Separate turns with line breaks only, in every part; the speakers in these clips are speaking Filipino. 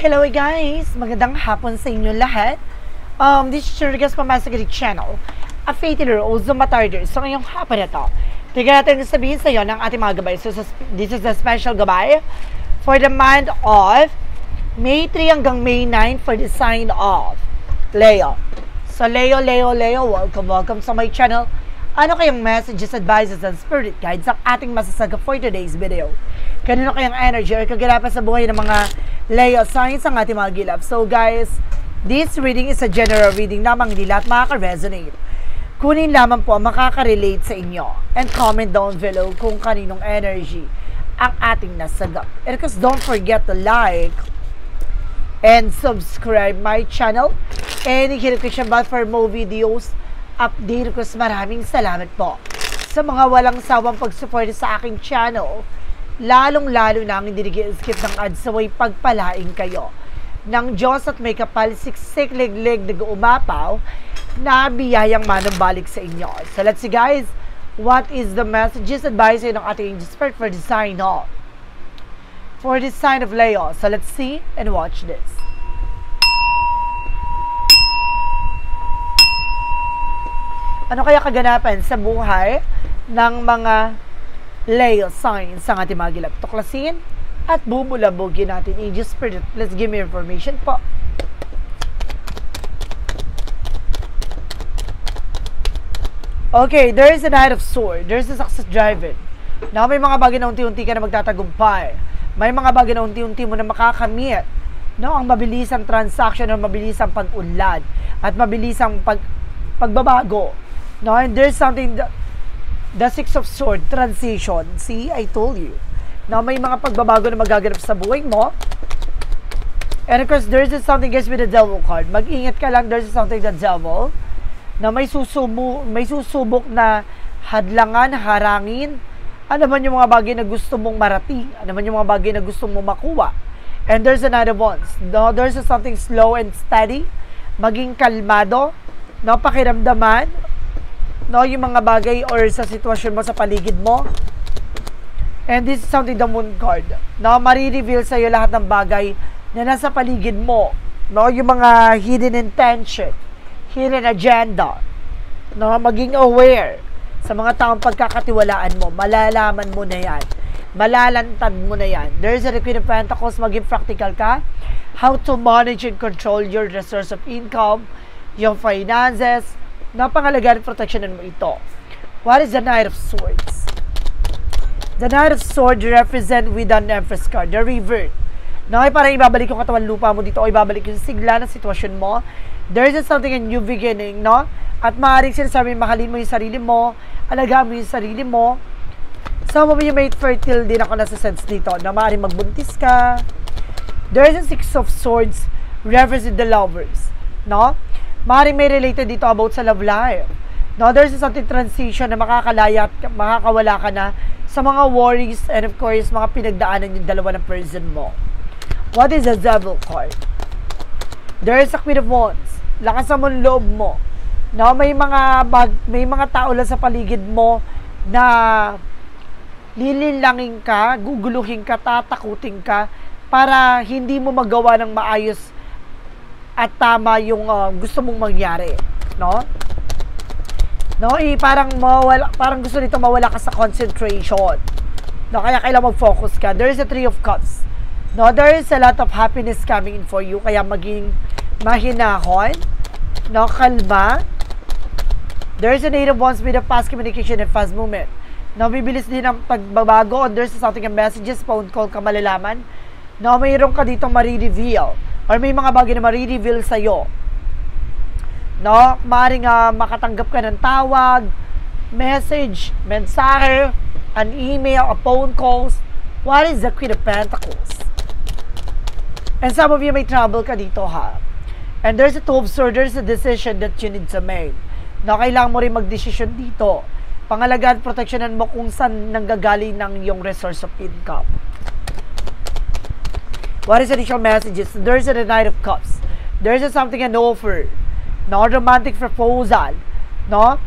Hello guys! Magandang hapon sa inyo lahat. This is your guest Pamasagari channel, a faith healer, also matarder. So ngayong hapon na to, tignan natin sabihin sa iyo ng ating mga gabay. So this is a special gabay for the month of May 3 hanggang May 9 for the sign of Leo. So Leo, welcome sa my channel. Ano kayang messages, advices, and spirit guides ang ating masasaga for today's video? Kanino kayang energy or kaganapan sa buhay ng mga Leo signs ang ating mga gilap? So guys, this reading is a general reading lamang, hindi lahat makaka-resonate. Kunin lamang po ang makaka-relate sa inyo. And comment down below kung kaninong energy ang ating nasagap. And of course, don't forget to like and subscribe my channel. And hit the notification bell for more videos. Update ko, maraming salamat po sa mga walang sawang pag-support sa aking channel, lalong-lalo na ang hindi nag-skip ng ads, saway pagpalaing kayo ng Diyos at may kapal siksik liglig nag-umapaw na biyayang manumbalik sa inyo. So let's see guys, what is the messages, advice ng ating angel spirit for the sign of Leo. So let's see and watch this. Ano kaya kaganapan sa buhay ng mga Leo signs ang ating mga gilap? Tuklasin at bubulabugin natin. Angel Spirit, let's give me information po. Okay, there is a Knight of Swords. There is a success driven. Now, may mga bagay na unti-unti ka na magtatagumpay. May mga bagay na unti-unti mo na makakamit. No, ang mabilisang transaction o mabilisang pag-unlad at mabilisang pagbabago. No, and there's something the Six of Swords transition. See, I told you. Now, may mga pagbabago na magaganap sa buhay mo. And of course, there's something guys with the Devil card. Mag-ingat ka lang, there's something the Devil na may susubok na hadlangan, harangin. Ano man yung mga bagay na gusto mong marating? Ano man yung mga bagay na gusto mong makuha? And there's another one. No, there's something slow and steady. Maging kalmado. No, pakiramdaman. No, yung mga bagay or sa sitwasyon mo sa paligid mo. And this is something the Moon card. No, marireveal sa iyo lahat ng bagay na nasa paligid mo. No, yung mga hidden intention, hidden agenda. No, maging aware sa mga taong pagkakatiwalaan mo. Malalaman mo na yan. Malalantad mo na yan. There's a Queen of Pentacles, maging practical ka. How to manage and control your resource of income, yung finances. Napangalagaan, protectionan mo ito. What is the Knight of Swords? The Knight of Swords represent with an Empress card, the revert. No, parang ibabalik yung katawan lupa mo dito o ibabalik yung sigla ng sitwasyon mo. There is something a new beginning, no? At maaaring sinasabi, mahalin mo yung sarili mo, alagaan mo yung sarili mo. Some of you may fertile din ako nasa sense dito, na maaaring magbuntis ka. There is a Six of Swords represent the lovers, no? Maaaring may related dito about sa love life. No, there's something transition na makakalaya at makakawala ka na sa mga worries and of course, mga pinagdaanan yung dalawa ng person mo. What is the Devil card? There is a Queen of Wands. Lakasan mo ang loob mo. No, may mga tao lang sa paligid mo na lililangin ka, guguluhin ka, tatakutin ka para hindi mo magawa ng maayos at tama yung gusto mong mangyari, no? No, parang gusto nito mawala ka sa concentration. No, kaya kailangan mag-focus ka. There is a Three of Cups. No, there is a lot of happiness coming in for you, kaya maging mahinahon, no, kalma. There is a Eight of Wands with a fast communication and fast movement. No, bibilis din ang pagbabago. There's something a messages, phone call ka malalaman. No, mayroon ka dito marireveal. Or may mga bagay na marireveal sa'yo. No? Maaaring makatanggap ka ng tawag, message, mensahe, an email, a phone calls. What is the Queen of Pentacles? And some of you may trouble ka dito ha. And there's a Two of Swords, there's a decision that you need to make. No, kailangan mo rin mag-decision dito. Pangalagaan, protectionan mo kung saan nanggagaling ng yung resource of income. What is additional messages? There's a Knight of Cups. There's something, an offer. No, romantic proposal. No?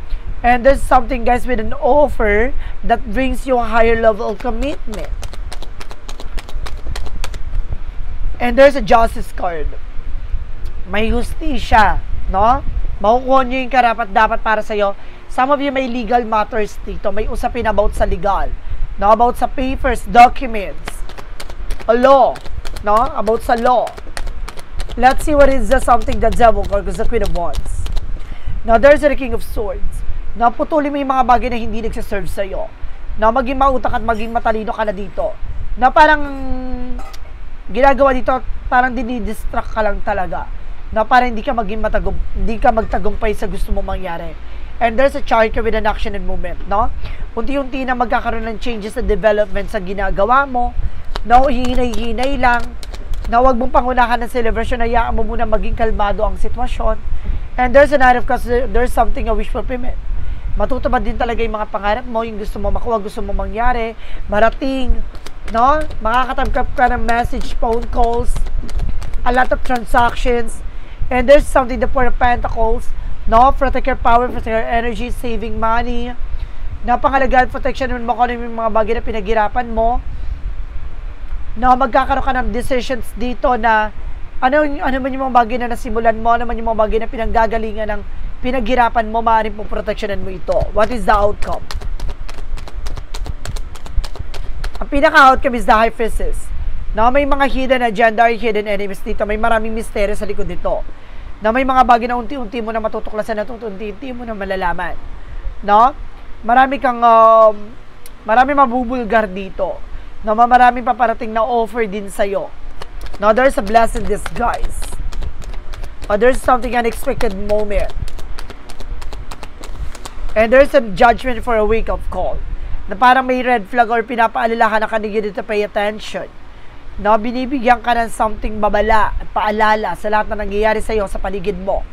And there's something, guys, with an offer that brings you a higher level of commitment. And there's a justice card. May hustisya, no? Makukuha nyo yung karapat-dapat para sa'yo. Some of you may legal matters dito. May usapin about sa legal. No? About sa papers, documents, a law. No? About sa law. Let's see what is the something the devil card, because the Queen of Wands. Now, there's the King of Swords. Now, putulin mo yung mga bagay na hindi nagsiserve sa'yo. Now, maging mautak at maging matalino ka na dito. Na parang ginagawa dito, parang dinidistract ka lang talaga. Na parang hindi ka magtagumpay sa gusto mong mangyari. And there's a chart with an action and movement, no? Unti-unti na magkakaroon ng changes sa development sa ginagawa mo. No, hinay-hinay lang. Na huwag mong pangunahan ng celebration, hayaan mo muna maging kalmado ang sitwasyon. And there's a Knight of Cups, there's something a wish fulfillment. Matutupad din talaga yung mga pangarap mo, yung gusto mo makuha, gusto mo mangyari, marating, no? Makakatanggap ka ng message, phone calls, a lot of transactions. And there's something, the Four of Pentacles, no? Protect your power, protect your energy, saving money. Napangalagaan, protection mo kung ano yung mga bagay na pinaghirapan mo. No, magkakaroon ka ng decisions dito na ano man yung mga bagay na nasimulan mo, ano man yung mga bagay na pinanggagalingan ng pinaghirapan mo, maaaring po proteksyonan mo ito. What is the outcome? Ang pinaka-outcome is the High Priestess. Na may mga hidden agenda or hidden enemies dito. May maraming misteryo sa likod dito. Na may mga bagay na unti-unti mo na matutuklasan at unti-unti mo na malalaman. No? Marami mabubulgar dito. No, maraming paparating na offer din sa'yo. Now, there's a blessing in disguise. There's something unexpected moment. And there's a judgment for a wake-up call. Na parang may red flag or pinapaalala ka na you need to pay attention. No, binibigyan ka ng something babala at paalala sa lahat na nangyayari sa'yo sa paligid mo.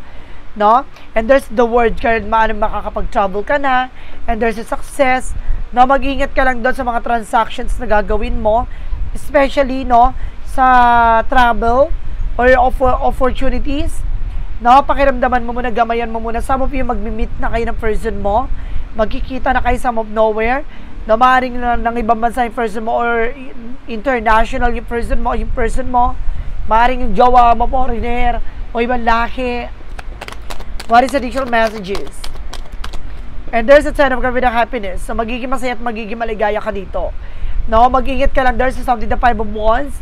No? And there's the word card, makakapag-travel ka na. And there's a success. No, mag-ingat ka lang doon sa mga transactions na gagawin mo, especially no sa travel or opportunities. No, pakiramdaman mo muna, gamayan mo muna. Some of you magmi-meet na kayo ng person mo, magkikita na kayo some of nowhere. No, maaaring ng ibang bansa yung person mo or international yung person mo. Maaaring yung jowa mo, foreigner o ibang lahi. What is additional messages? And there's a sign of God with a happiness. So, magiging masaya at magiging maligaya ka dito. No, mag-ingat ka lang. There's something, the Five of Wands.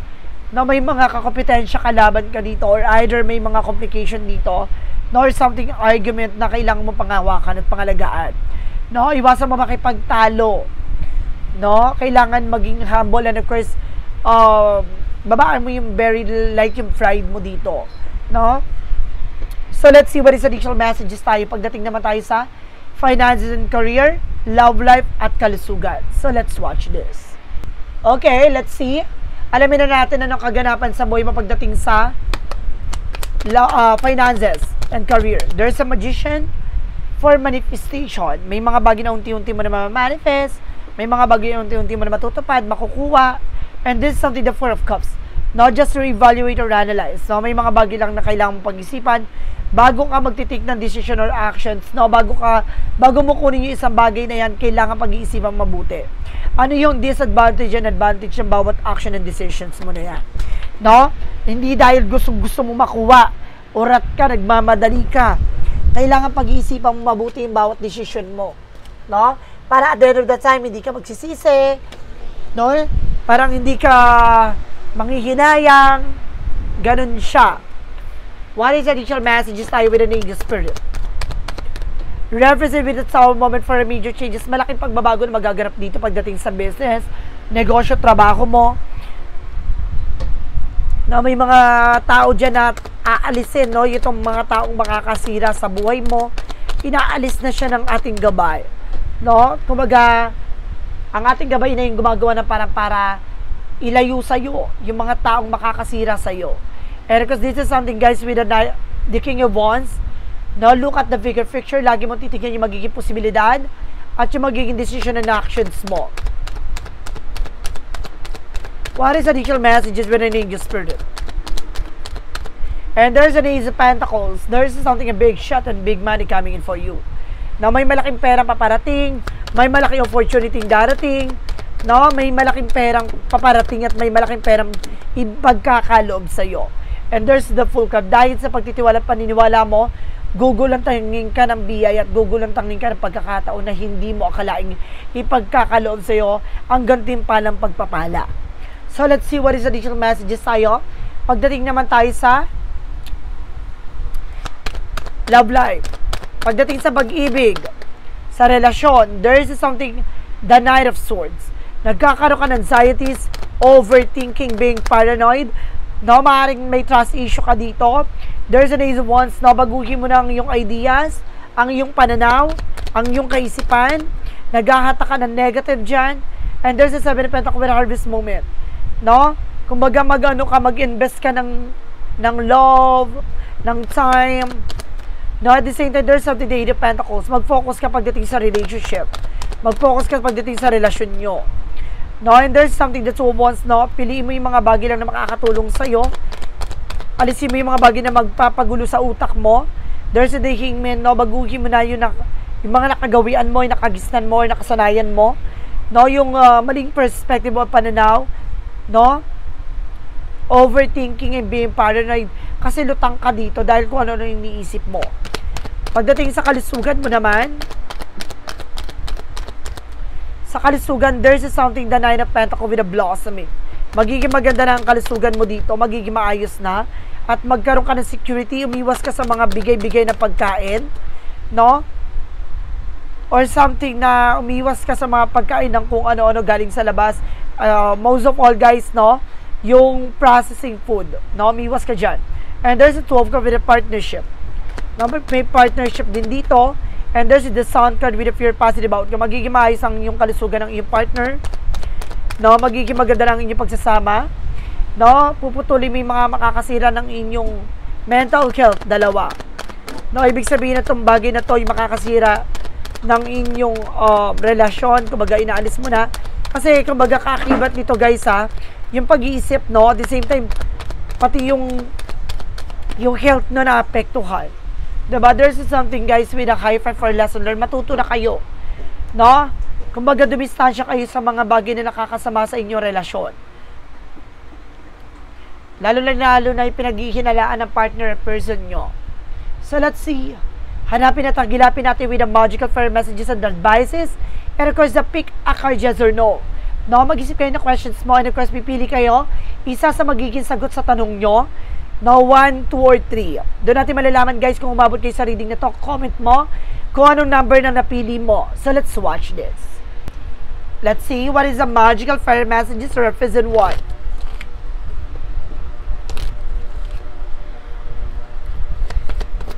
No, may mga kakompetensya kalaban ka dito or either may mga complication dito. No, or something argument na kailangan mo pangawakan at pangalagaan. No, iwasan mo makipagtalo. No, kailangan maging humble and of course, babaan mo yung very like yung pride mo dito. No? So, let's see what is additional messages tayo pagdating naman tayo sa finances and career, love life, at kalusugan. So, let's watch this. Okay, let's see. Alamin na natin anong kaganapan sa buhay mo pagdating sa finances and career. There's a magician for manifestation. May mga bagay na unti-unti mo na ma-manifest. May mga bagay na unti-unti mo na matutupad, makukuha. And this is something, the Four of Cups. Not just to evaluate or analyze. No? May mga bagay lang na kailangan mong pag-isipan bago ka magtitik ng decision or actions, no, bago mo kunin yung isang bagay na yan, kailangan pag-iisipan mabuti. Ano yung disadvantage and advantage ng bawat action and decisions mo na yan? No? Hindi dahil gusto mo makuha, urat ka, nagmamadali ka. Kailangan pag-iisipan mo mabuti yung bawat decision mo. No? Para at the end of the time, hindi ka magsisisi. No? Parang hindi ka manghihinayang. Ganun siya. What is additional messages tayo with an angel spirit? Represent with our moment for a major changes. Malaking pagbabago na magaganap dito pagdating sa business, negosyo, trabaho mo. Na may mga tao dyan na aalisin, no? Itong mga taong makakasira sa buhay mo, inaalis na siya ng ating gabay. No? Kumaga, ang ating gabay na yung gumagawa na para ilayo sa'yo, yung mga taong makakasira sa'yo. And because this is something, guys, with the King of Wands, no, look at the bigger picture. Lagi mo titignan yung magiging posibilidad at yung magiging decision and actions mo. What is additional messages with an angel spirit? And there's an Ace of Pentacles. There's something, a big shot and big money coming in for you. Na may malaking pera paparating, may malaking opportunity darating, no, may malaking perang paparating at may malaking perang ipagkakaloob sa'yo. And there's the full cup. Dahil sa pagtitiwala at paniniwala mo, gugulantangin ka ng biyaya at gugulantangin ka ng pagkakataon na hindi mo akalaing ipagkakaloob sa'yo ang gantimpalang pagpapala. So, let's see what is additional messages tayo. Pagdating naman tayo sa love life. Pagdating sa pag-ibig, sa relasyon, there is something, the Knight of Swords. Nagkakaroon ka ng anxieties, overthinking, being paranoid, no, maaaring may trust issue ka dito. There's an Ace of Wands, no, baguhin mo na ang iyong ideas, ang iyong pananaw, ang iyong kaisipan, naghahata ka ng negative dyan, and there's a Seven of Pentacles with a harvest moment, no? Kumbaga mag-invest ka ng love, ng time, no, at the same time, there's something, the Eight of Pentacles. Mag-focus ka pagdating sa relationship. Mag-focus ka pagdating sa relasyon nyo. No, and there's something, the Two of Wands, no, piliin mo yung mga bagay lang na makakatulong sa'yo. Alisin mo yung mga bagay na magpapagulo sa utak mo. There's a Hangman, no, baguhin mo na yung mga nakagawian mo, yung nakagisnan mo, yung nakasanayan mo. No, yung maling perspective o pananaw. No, overthinking and being paranoid. Kasi lutang ka dito dahil kung ano yung iniisip mo. Pagdating sa kalusugan mo naman, sa kalusugan, there's something, the Nine of Pentacles with a blossoming. Magiging maganda na ang kalusugan mo dito, magiging maayos na, at magkaroon ka ng security, umiwas ka sa mga bigay-bigay na pagkain, no? Or something na umiwas ka sa mga pagkain ng kung ano-ano galing sa labas. Most of all, guys, no? Yung processing food, no? Umiwas ka dyan. And there's a 12 card with a partnership. No, may partnership din dito. And there's the Sun card with a fear positive outcome. Magiging maayos ang inyong kalusugan ng iyong partner. No, magiging maganda lang ang inyong pagsasama. No, puputulin mo yung mga makakasira ng inyong mental health, dalawa. No, ibig sabihin na itong bagay na to yung makakasira ng inyong relasyon. Kumbaga, inaalis mo na. Kasi, kumbaga, kakibat nito, guys, ha, yung pag-iisip, no, at the same time, pati yung health no naapektuhan. Diba? There's something, guys, with a high five for lesson learned. Matuto na kayo. No? Kumbaga, dumistansya kayo sa mga bagay na nakakasama sa inyong relasyon. Lalo na yung pinaghihinalaan ng partner at person nyo. So, let's see. Hanapin at tagilapin natin with the magical fire messages and advices. And of course, the pick a card, yes or no. No? Mag-isip kayo ng questions mo. And of course, pipili kayo. Isa sa magiging sagot sa tanong nyo. No, 1, 2, or 3. Doon natin malalaman, guys, kung umabot kayo sa reading na to. Comment mo kung anong number na napili mo. So, let's watch this. Let's see what is the magical fire messages to represent what.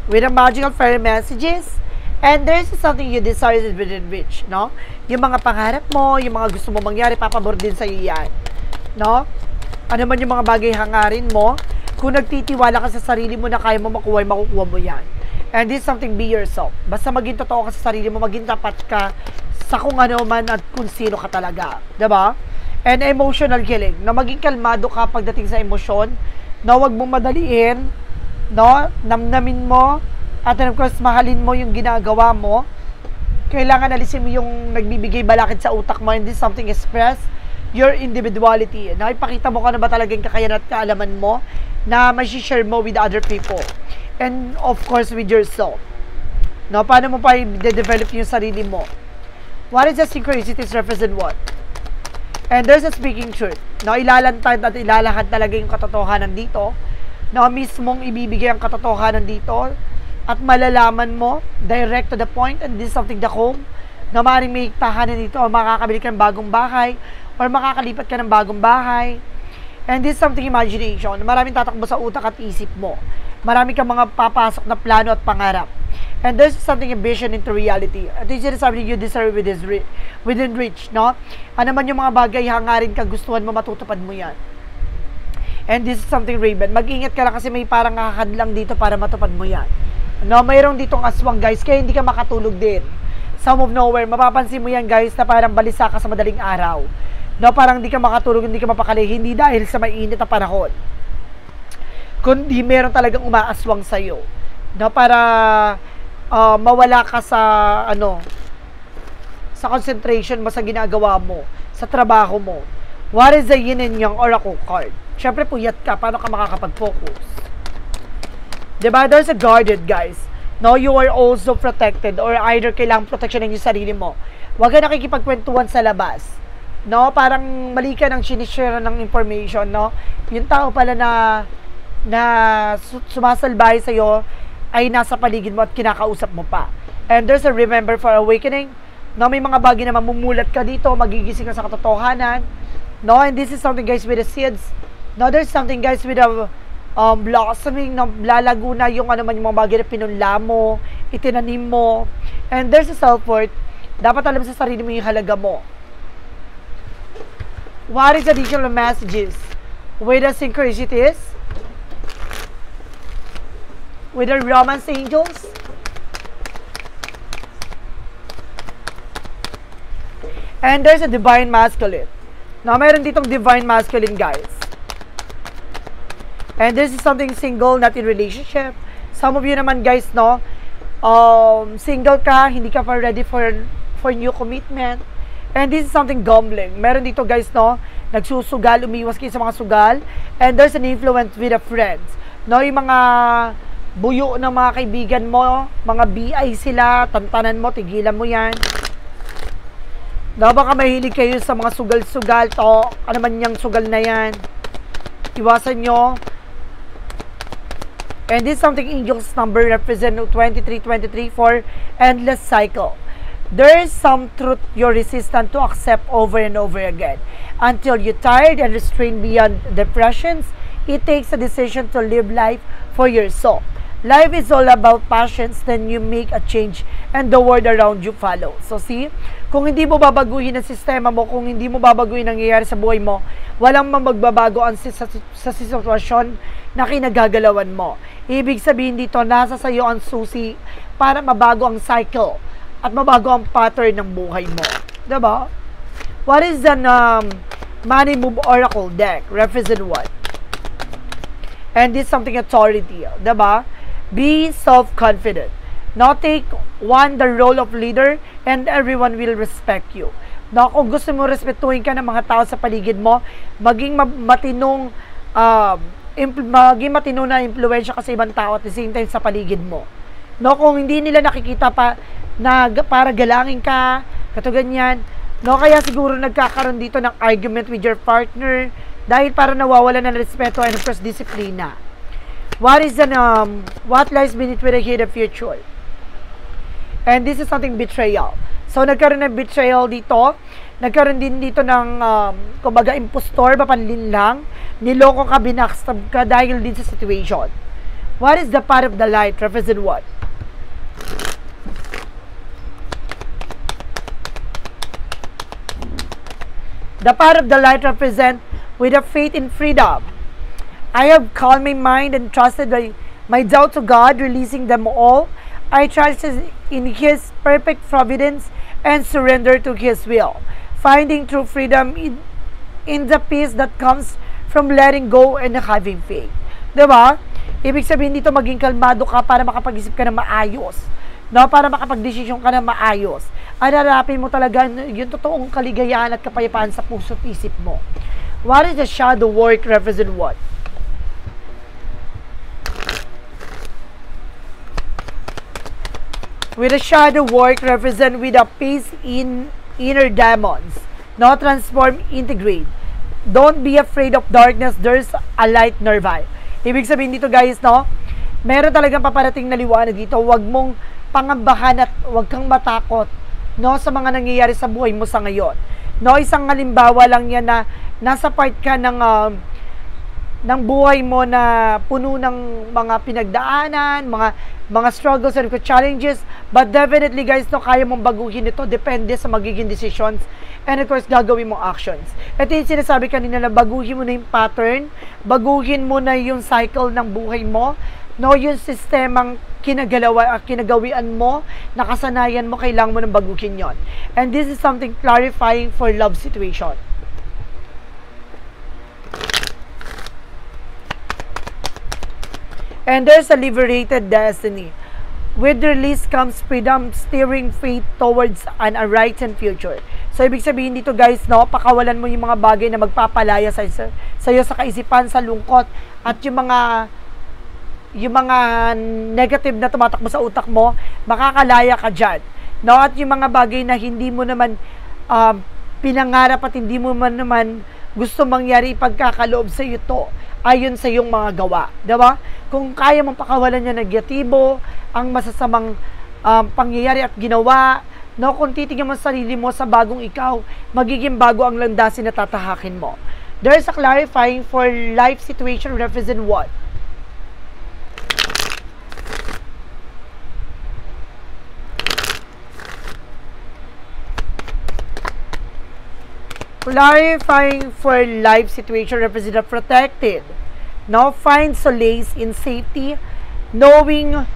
With the magical fire messages, and there's something you desire within reach, no? Yung mga pangarap mo, yung mga gusto mo mangyari, papabor din sa iyo yan. No? Ano man yung mga bagay hangarin mo, kung nagtitiwala ka sa sarili mo na kaya mo makuha mo yan. And this is something, be yourself. Basta maging totoo ka sa sarili mo, maging tapat ka sa kung ano man at kung sino ka talaga. Diba? And emotional healing. Na maging kalmado ka pagdating sa emosyon. Na huwag mong madaliin. No? Namnamin mo. At of course, mahalin mo yung ginagawa mo. Kailangan alisin mo yung nagbibigay balakid sa utak mo. And this is something, express your individuality. Na ipakita mo ka na ba talagang kakayanan at kaalaman mo na may-share mo with other people. And of course, with yourself. No, paano mo pa i-develop yung sarili mo? What is the synchronicities represent what? And there's a speaking truth. No, ilalantad at ilalahad talaga yung katotohanan dito. No, mismong ibibigay ang katotohanan dito. At malalaman mo, direct to the point, and this is something the home, na maaaring may tahanan dito, o makakabili ka ng bagong bahay, or makakalipat ka ng bagong bahay. And this is something imagination. Maraming tatakbo sa utak at isip mo. Marami kang mga papasok na plano at pangarap. And there's something vision into reality. At this is something you deserve within reach, no? Ano man yung mga bagay, hangarin ka, gustuhan mo, matutupad mo yan. And this is something Raven. Mag-ingat ka lang kasi may parang nakakadlang dito para matupad mo yan. No, mayroong ditong aswang, guys, kaya hindi ka makatulog din. Some of nowhere, mapapansin mo yan, guys, na parang balisa ka sa madaling araw. No, parang hindi ka makatulog, hindi ka mapakali, hindi dahil sa mainit na panahon. Kundi meron talagang umaaswang sa'yo. No, para mawala ka sa, sa concentration mo sa ginagawa mo, sa trabaho mo. What is the yin and yang oracle card? Syempre, puyat ka. Paano ka makakapag-focus? Diba? There's a guarded, guys. No, you are also protected or either kailangang protection ng yung sarili mo. Huwag ka nakikipagkwentuhan sa labas. No, parang mali ka ng sinishare ng information, no? Yung tao pala na sumasalbahay sa'yo ay nasa paligid mo at kinakausap mo pa. And there's a remember for awakening. No, may mga bagay na mamumulat ka dito, magigising ka sa katotohanan. No, and this is something, guys, with the seeds. No, there's something, guys, with the blossoming, no, lalago na yung ano man yung mga bagay na pinunla mo, itinanim mo. And there's a self-worth. Dapat alam sa sarili mo yung halaga mo. What is additional messages? With the synchronicities? With the romance angels? And there's a divine masculine. Now, meron ditong divine masculine, guys. And this is something single, not in relationship. Some of you naman, guys, no? Single ka, hindi ka pa ready for new commitment. And this is something gambling. Meron dito, guys, no? Nagsusugal, umiwas kayo sa mga sugal. And there's an influence with the friends. No, yung mga buyo ng mga kaibigan mo, mga BI sila, tantanan mo, tigilan mo yan. No, baka mahilig kayo sa mga sugal-sugal to. Ano man yung sugal na yan. Iwasan nyo. And this is something angels number represent 2323 for endless cycle. There is some truth you're resistant to accept over and over again. Until you're tired and restrained beyond depressions, it takes a decision to live life for your soul. Life is all about passions, then you make a change and the world around you follow. So see, kung hindi mo babaguhin ang sistema mo, kung hindi mo babaguhin ang nangyayari sa buhay mo, walang magbabago sa sitwasyon na kinagagalawan mo. Ibig sabihin dito, nasa sayo ang susi para mabago ang cycle at mabago ang pattern ng buhay mo. Diba? What is the Money Move Oracle deck? Represent what? And this is something authority. Diba? Be self-confident. Not take the role of leader and everyone will respect you. Na kung gusto mo respetuhin ka ng mga tao sa paligid mo, maging matinong na impluwensya ka sa ibang tao at the same time sa paligid mo. No, kung hindi nila nakikita pa na para galangin ka, ganyan, no, kaya siguro nagkakaroon dito ng argument with your partner dahil para nawawala ng respeto and of course disiplina. What lies beneath with the hidden future? And this is something betrayal. So, nagkaroon ng betrayal dito. Nagkaroon din dito ng, kumbaga, impostor, mapanlinlang. Niloko ka, binackstab ka dahil din sa situation. What is the path of the light? Represent what? The path of the light represent with a faith in freedom. I have calmed my mind and trusted my doubt to God, releasing them all. I trust in His perfect providence and surrender to His will. Finding true freedom in the peace that comes from letting go and having faith. Diba? Ibig sabihin dito, maging kalmado ka para makapag-isip ka na maayos. No? Para makapag-desisyon ka na maayos. Hanapin mo talaga yung totoong kaligayahan at kapayapaan sa puso at isip mo. What is the shadow work represent what? With the shadow work represent with a peace in inner demons. No, transform, integrate. Don't be afraid of darkness. There's a light nearby. Ibig sabihin dito, guys, no? Meron talagang paparating na liwanag dito. Huwag mong pangambahan at huwag kang matakot, no, sa mga nangyayari sa buhay mo sa ngayon. No, isang halimbawa lang yan na nasa part ka ng buhay mo na puno ng mga pinagdaanan, mga struggles and challenges, but definitely, guys, no, kaya mong baguhin ito, depende sa magiging decisions and of course gagawin mong actions. Ito yung sinasabi kanina na baguhin mo na yung pattern, baguhin mo na yung cycle ng buhay mo, no, yung sistemang kinagawian mo, nakasanayan mo, kailangan mo nang baguhin yon. And this is something clarifying for love situation. And there's a liberated destiny. With release comes freedom, steering faith towards an enlightened future. So, ibig sabihin dito, guys, no, pakawalan mo yung mga bagay na magpapalaya sa sa'yo sa kaisipan, sa lungkot, at yung mga negative na tumatakbo sa utak mo, makakalaya ka dyan. No? At yung mga bagay na hindi mo naman pinangarap at hindi mo naman gusto mangyari, pagkakaloob sa iyo to, ayon sa iyong mga gawa. Diba? Kung kaya mong pakawalan yung negatibo, ang masasamang pangyayari at ginawa, no? Kung titignan mo sa sarili mo sa bagong ikaw, magiging bago ang landasin na tatahakin mo. There's a clarifying for life situation represent what? Clarifying for life situation represent protected. Now, find solace in safety, knowing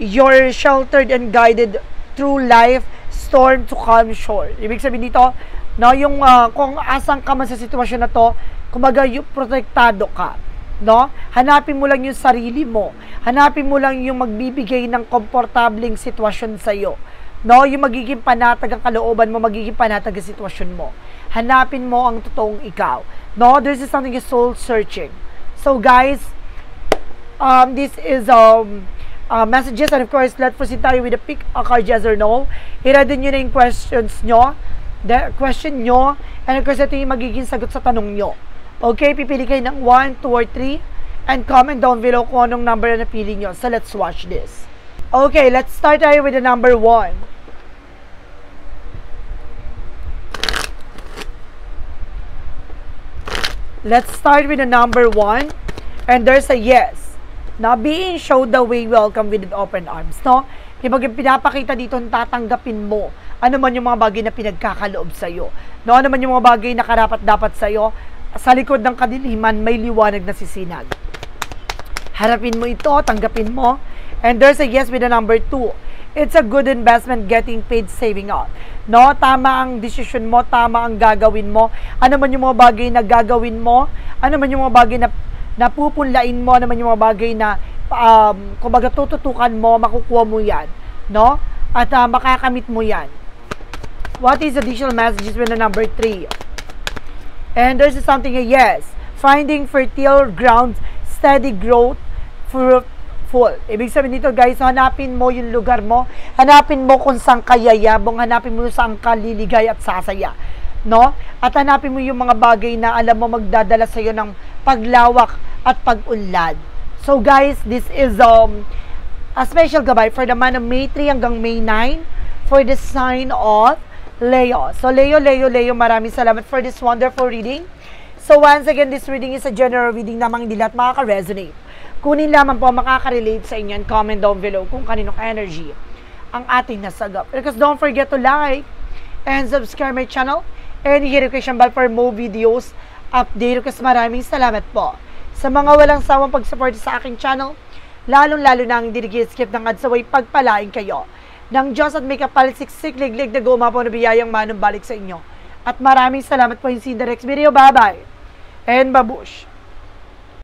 you're sheltered and guided through life, storm to calm shore. Ibig sabihin dito, no, yung kung asan ka man sa sitwasyon na to, kumbaga yung protektado ka. No? Hanapin mo lang yung sarili mo. Hanapin mo lang yung magbibigay ng komportabling sitwasyon sa'yo. No? Yung magiging panatag ang kalooban mo, magiging panatag ang sitwasyon mo. Hanapin mo ang totoong ikaw. No? This is something is soul searching. So guys, this is messages, and of course, let's proceed tayo with the pick a card, yes or no. I-ready nyo na yung questions nyo, the question nyo, and of course, ito yung magiging sagot sa tanong nyo. Okay, pipili kayo ng 1, 2, or 3, and comment down below kung anong number na napili nyo. So, let's watch this. Okay, let's start tayo with the number 1. Let's start with the number 1, and there's a yes. Now, being showed the way, welcome with open arms, no? Ibig pinapakita dito, tatanggapin mo ano man yung mga bagay na pinagkakaloob sa'yo. No? Ano man yung mga bagay na karapat-dapat sa'yo, sa likod ng kadiliman, may liwanag na sisinag. Harapin mo ito, tanggapin mo. And there's a yes with the number 2. It's a good investment, getting paid, saving up. No? Tama ang desisyon mo, tama ang gagawin mo. Ano man yung mga bagay na gagawin mo, ano man yung mga bagay na napupunlain mo, naman yung mga bagay na kumbaga tututukan mo, makukuha mo yan, no? At makakamit mo yan. What is additional messages with the number 3? And there's something, yes, finding fertile grounds, steady growth, fruitful. Ibig sabihin dito, guys, hanapin mo yung lugar mo, hanapin mo kung saan kayayabong, hanapin mo saan ka liligay at sasaya, no? At hanapin mo yung mga bagay na alam mo magdadala sa iyo ng paglawak at pag-unlad. So guys, this is a special gabay for the month of May 3 hanggang May 9 for the sign of Leo. So Leo, maraming salamat for this wonderful reading. So once again, this reading is a general reading namang hindi lahat makaka-resonate. Kunin lamang po makaka-relate sa inyo and comment down below kung kaninong energy ang ating nasagap. Because don't forget to like and subscribe my channel and hit the notification bell for more videos update. Kasi maraming salamat po sa mga walang sawang pag-support sa aking channel, lalong-lalo na ang skip ng adsaway, pagpalain kayo ng Diyos at may kapalsiksik, liglig na gumapo na biyayang manumbalik sa inyo. At maraming salamat po in the next video. Bye-bye and babush!